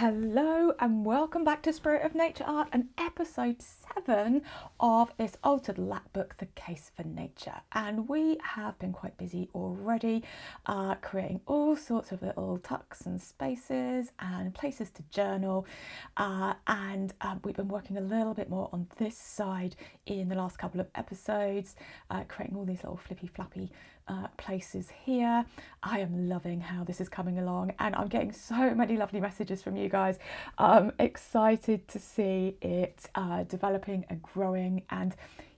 Hello and welcome back to Spirit of Nature Art and episode 7 of this altered Lapbook, The Case for Nature. And we have been quite busy already creating all sorts of little tucks and spaces and places to journal. And we've been working a little bit more on this side in the last couple of episodes, creating all these little flippy flappy places here. I am loving how this is coming along and I'm getting so many lovely messages from you guys. Excited to see it developing and growing. And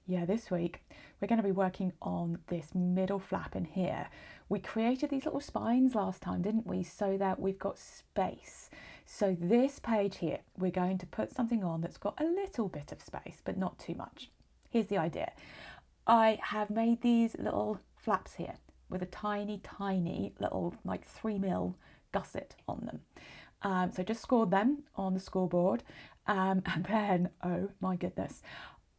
yeah, this week we're going to be working on this middle flap in here. We created these little spines last time, didn't we, so that we've got space. So this page here, we're going to put something on that's got a little bit of space but not too much. Here's the idea. I have made these little flaps here with a tiny little like 3mm gusset on them. So just scored them on the scoreboard, and then, oh my goodness,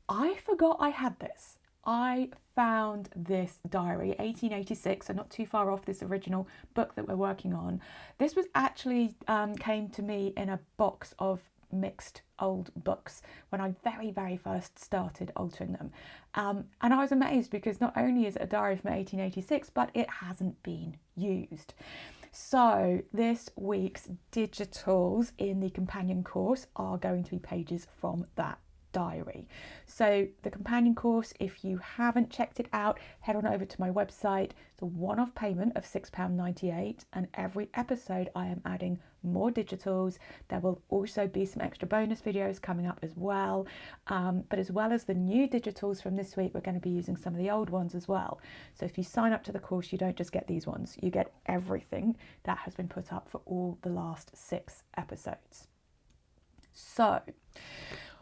I forgot I had this. I found this diary, 1886, so not too far off this original book that we're working on. This was actually came to me in a box of mixed old books when I very first started altering them, and I was amazed because not only is it a diary from 1886 but it hasn't been used. So this week's digitals in the companion course are going to be pages from that diary. So the companion course, if you haven't checked it out, head on over to my website. It's a one-off payment of £6.98, and every episode I am adding more digitals. There will also be some extra bonus videos coming up as well, but as well as the new digitals from this week, we're going to be using some of the old ones as well. So if you sign up to the course, you don't just get these ones, you get everything that has been put up for all the last 6 episodes. So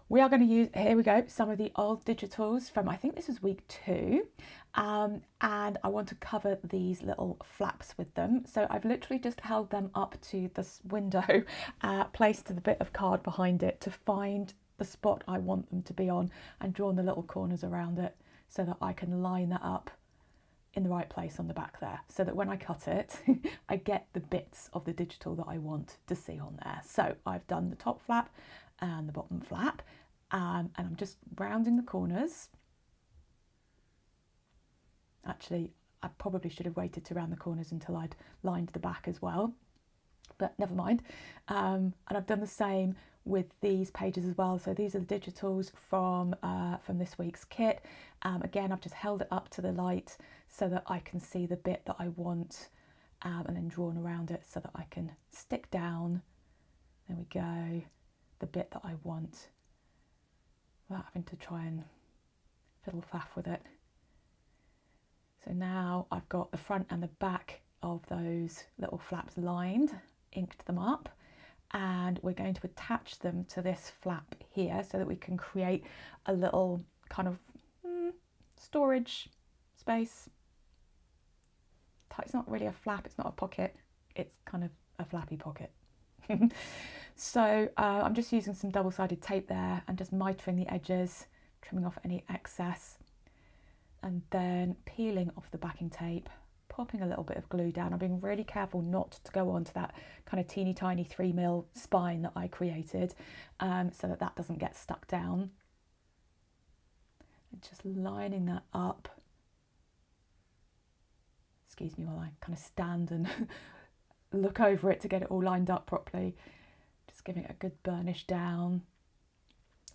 we are going to use, here we go, some of the old digitals from, I think this is week 2, and I want to cover these little flaps with them. So I've literally just held them up to this window, placed the bit of card behind it to find the spot I want them to be on, and drawn the little corners around it so that I can line that up in the right place on the back there, so that when I cut it, I get the bits of the digital that I want to see on there. So I've done the top flap and the bottom flap, and I'm just rounding the corners. Actually, I probably should have waited to round the corners until I'd lined the back as well, but never mind. And I've done the same with these pages as well. So these are the digitals from this week's kit. Again, I've just held it up to the light so that I can see the bit that I want, and then drawn around it so that I can stick down, there we go, the bit that I want, without having to try and fiddle faff with it. So now I've got the front and the back of those little flaps lined, inked them up, and we're going to attach them to this flap here so that we can create a little kind of storage space. It's not really a flap, it's not a pocket, it's kind of a flappy pocket. So I'm just using some double-sided tape there and just mitering the edges, trimming off any excess, and then peeling off the backing tape, popping a little bit of glue down. I'm being really careful not to go onto that kind of teeny tiny 3mm spine that I created, so that that doesn't get stuck down. And just lining that up. Excuse me while I kind of stand and look over it to get it all lined up properly. Just giving it a good burnish down.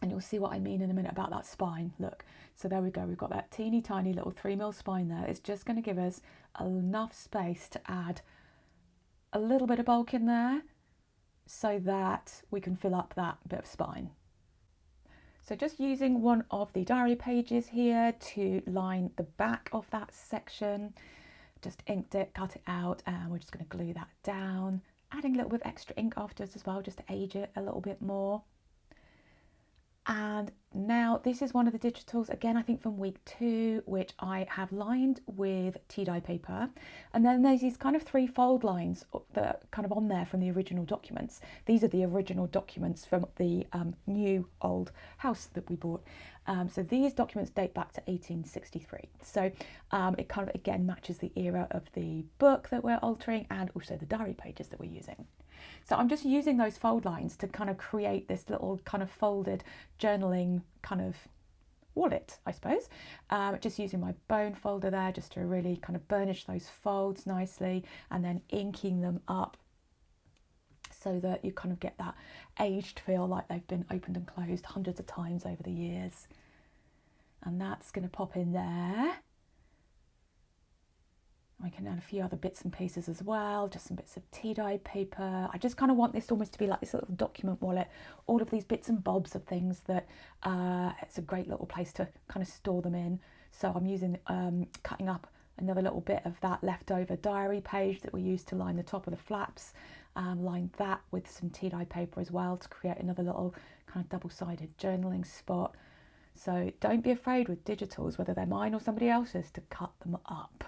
And you'll see what I mean in a minute about that spine. Look, so there we go. We've got that teeny tiny little 3mm spine there. It's just going to give us enough space to add a little bit of bulk in there so that we can fill up that bit of spine. So just using one of the diary pages here to line the back of that section. Just inked it, cut it out, and we're just going to glue that down, adding a little bit of extra ink afterwards as well, just to age it a little bit more. And now this is one of the digitals, again I think from week 2, which I have lined with tea dye paper, and then there's these kind of 3 fold lines that are kind of on there from the original documents. These are the original documents from the new old house that we bought. So these documents date back to 1863. So it kind of again matches the era of the book that we're altering and also the diary pages that we're using. So I'm just using those fold lines to kind of create this little kind of folded journaling kind of wallet, I suppose. Just using my bone folder there just to really kind of burnish those folds nicely, and then inking them up so that you kind of get that aged feel, like they've been opened and closed hundreds of times over the years. And that's going to pop in there. I can add a few other bits and pieces as well, just some bits of tea-dyed paper. I just kind of want this almost to be like this little document wallet, all of these bits and bobs of things that it's a great little place to kind of store them in. So I'm using, cutting up another little bit of that leftover diary page that we used to line the top of the flaps, line that with some tea-dyed paper as well to create another little kind of double-sided journaling spot. So don't be afraid with digitals, whether they're mine or somebody else's, to cut them up.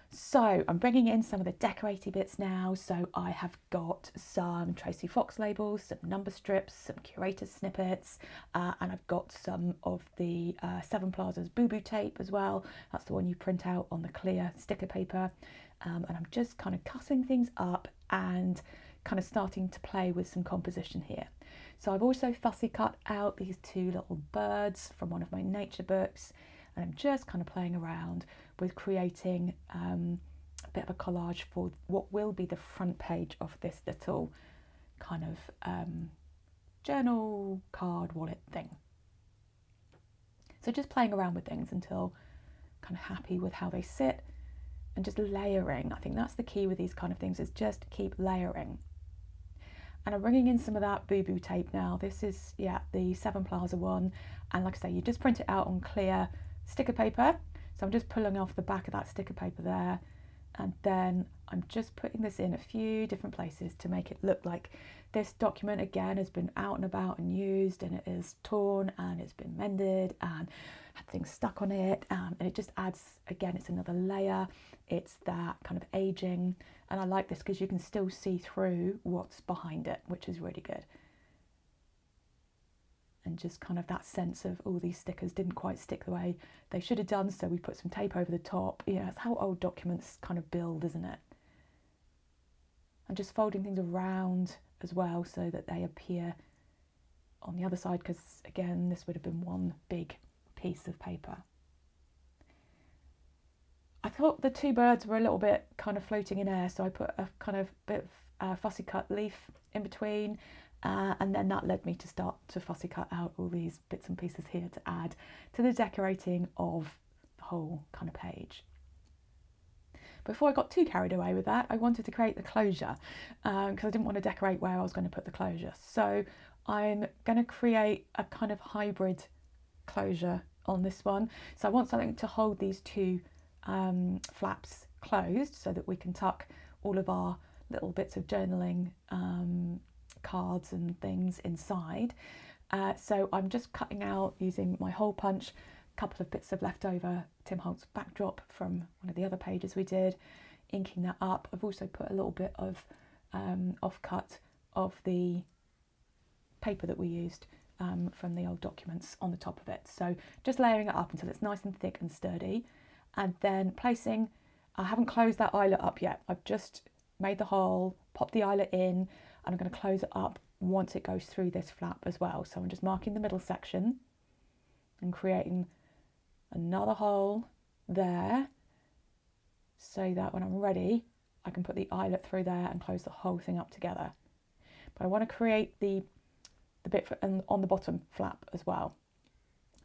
So I'm bringing in some of the decorating bits now. So I have got some Tracy Fox labels, some number strips, some curator snippets, and I've got some of the Seven Plazas Boo Boo tape as well. That's the one you print out on the clear sticker paper. And I'm just kind of cutting things up and kind of starting to play with some composition here. So I've also fussy cut out these two little birds from one of my nature books, and I'm just kind of playing around with creating a bit of a collage for what will be the front page of this little kind of journal card wallet thing. So just playing around with things until kind of happy with how they sit, and just layering. I think that's the key with these kind of things, is just keep layering. And I'm bringing in some of that Boo Boo tape now. This is, yeah, the Seven Plaza one. And like I say, you just print it out on clear sticker paper. So I'm just pulling off the back of that sticker paper there. And then I'm just putting this in a few different places to make it look like this document, again, has been out and about and used, and it is torn and it's been mended and had things stuck on it. And it just adds, again, it's another layer. It's that kind of aging. And I like this because you can still see through what's behind it, which is really good. And just kind of that sense of, oh, these stickers didn't quite stick the way they should have done, so we put some tape over the top. Yeah, that's how old documents kind of build, isn't it? And just folding things around as well so that they appear on the other side, because again, this would have been one big piece of paper. I thought the two birds were a little bit kind of floating in air, so I put a kind of bit of fussy cut leaf in between. And then that led me to start to fussy cut out all these bits and pieces here to add to the decorating of the whole kind of page. Before I got too carried away with that, I wanted to create the closure because I didn't want to decorate where I was going to put the closure. So I'm going to create a kind of hybrid closure on this one. So I want something to hold these two flaps closed so that we can tuck all of our little bits of journaling cards and things inside. So I'm just cutting out, using my hole punch, a couple of bits of leftover Tim Holtz backdrop from one of the other pages we did, inking that up. I've also put a little bit of offcut of the paper that we used from the old documents on the top of it. So just layering it up until it's nice and thick and sturdy, and then placing, I haven't closed that eyelet up yet. I've just made the hole, popped the eyelet in, and I'm going to close it up once it goes through this flap as well. So I'm just marking the middle section and creating another hole there so that when I'm ready, I can put the eyelet through there and close the whole thing up together. But I want to create the bit on the bottom flap as well.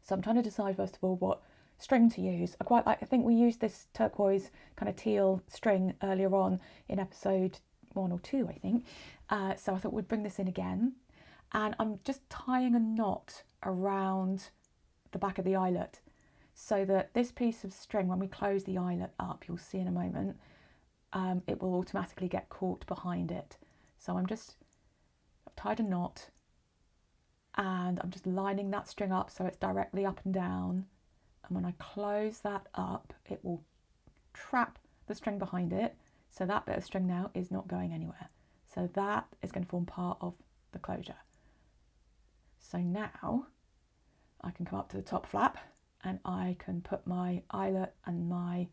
So I'm trying to decide first of all what string to use. I think we used this turquoise kind of teal string earlier on in episode 1 or 2, I think. So I thought we'd bring this in again. And I'm just tying a knot around the back of the eyelet so that this piece of string, when we close the eyelet up, you'll see in a moment, it will automatically get caught behind it. So I've tied a knot and I'm just lining that string up so it's directly up and down. And when I close that up, it will trap the string behind it. So that bit of string now is not going anywhere. So that is going to form part of the closure. So now I can come up to the top flap and I can put my eyelet and my,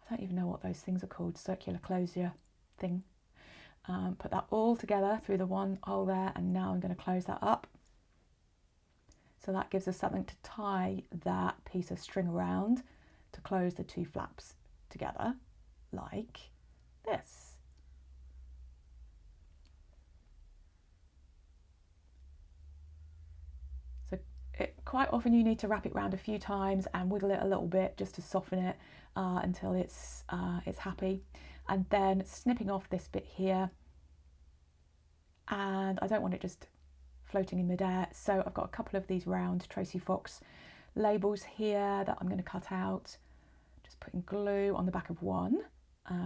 I don't even know what those things are called, circular closure thing. Put that all together through the one hole there, and now I'm going to close that up. So that gives us something to tie that piece of string around to close the two flaps together like this. So quite often you need to wrap it around a few times and wiggle it a little bit just to soften it until it's happy. And then snipping off this bit here, and I don't want it just floating in midair, so I've got a couple of these round Tracy Fox labels here that I'm going to cut out. Just putting glue on the back of one.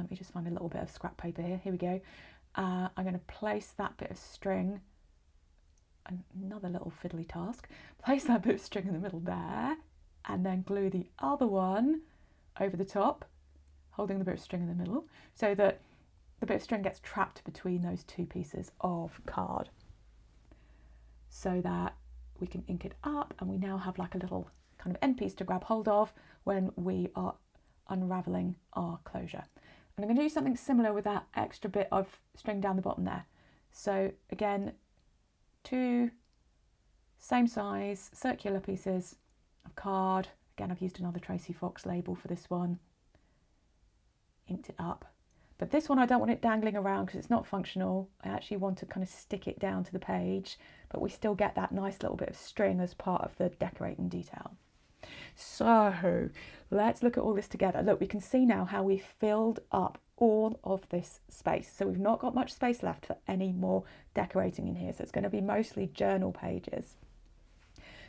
You just find a little bit of scrap paper here. Here we go. I'm going to place that bit of string, another little fiddly task, place that bit of string in the middle there, and then glue the other one over the top, holding the bit of string in the middle, so that the bit of string gets trapped between those two pieces of card, so that we can ink it up, and we now have like a little kind of end piece to grab hold of when we are unraveling our closure. And I'm going to do something similar with that extra bit of string down the bottom there. So again, two same size circular pieces of card. Again, I've used another Tracy Fox label for this one. Inked it up. But this one I don't want it dangling around because it's not functional. I actually want to kind of stick it down to the page, but we still get that nice little bit of string as part of the decorating detail. So let's look at all this together. Look, we can see now how we filled up all of this space. So we've not got much space left for any more decorating in here. So it's going to be mostly journal pages.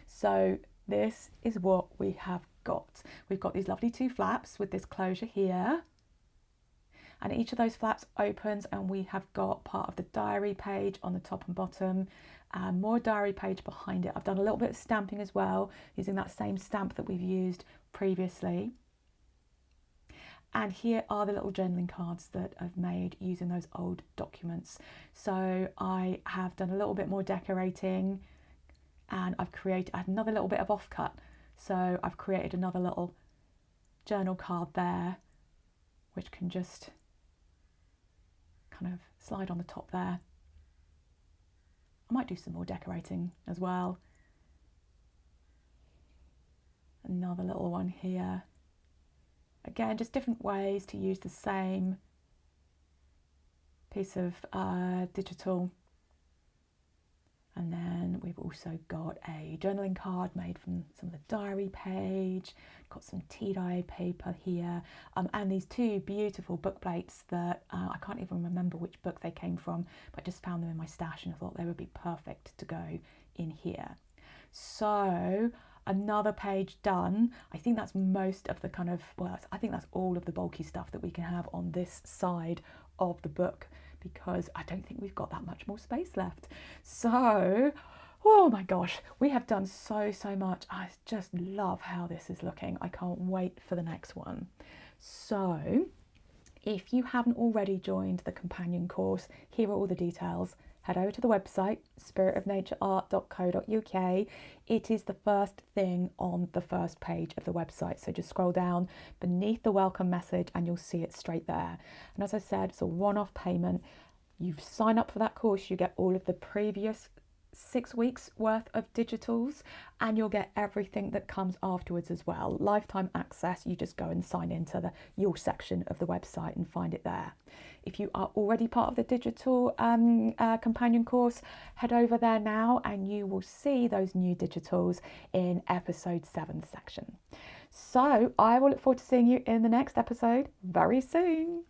So this is what we have got. We've got these lovely two flaps with this closure here. And each of those flaps opens, and we have got part of the diary page on the top and bottom, and more diary page behind it. I've done a little bit of stamping as well, using that same stamp that we've used previously. And here are the little journaling cards that I've made using those old documents. So I have done a little bit more decorating, and I've created another little bit of offcut. So I've created another little journal card there, which can just kind of slide on the top there. I might do some more decorating as well. Another little one here. Again, just different ways to use the same piece of digital. And then we've also got a journaling card made from some of the diary page, got some tea dye paper here, and these two beautiful book plates that I can't even remember which book they came from, but I just found them in my stash and I thought they would be perfect to go in here. So another page done. I think that's most of the kind of, well, I think that's all of the bulky stuff that we can have on this side of the book, because I don't think we've got that much more space left. So, oh my gosh, we have done so much. I just love how this is looking. I can't wait for the next one. So, if you haven't already joined the companion course, here are all the details. Head over to the website, spiritofnatureart.co.uk. It is the first thing on the first page of the website. So just scroll down beneath the welcome message and you'll see it straight there. And as I said, it's a one-off payment. You sign up for that course, you get all of the previous 6 weeks worth of digitals, and you'll get everything that comes afterwards as well. Lifetime access. You just go and sign into your section of the website and find it there. If you are already part of the digital companion course, head over there now and you will see those new digitals in episode 7 section. So I will look forward to seeing you in the next episode very soon.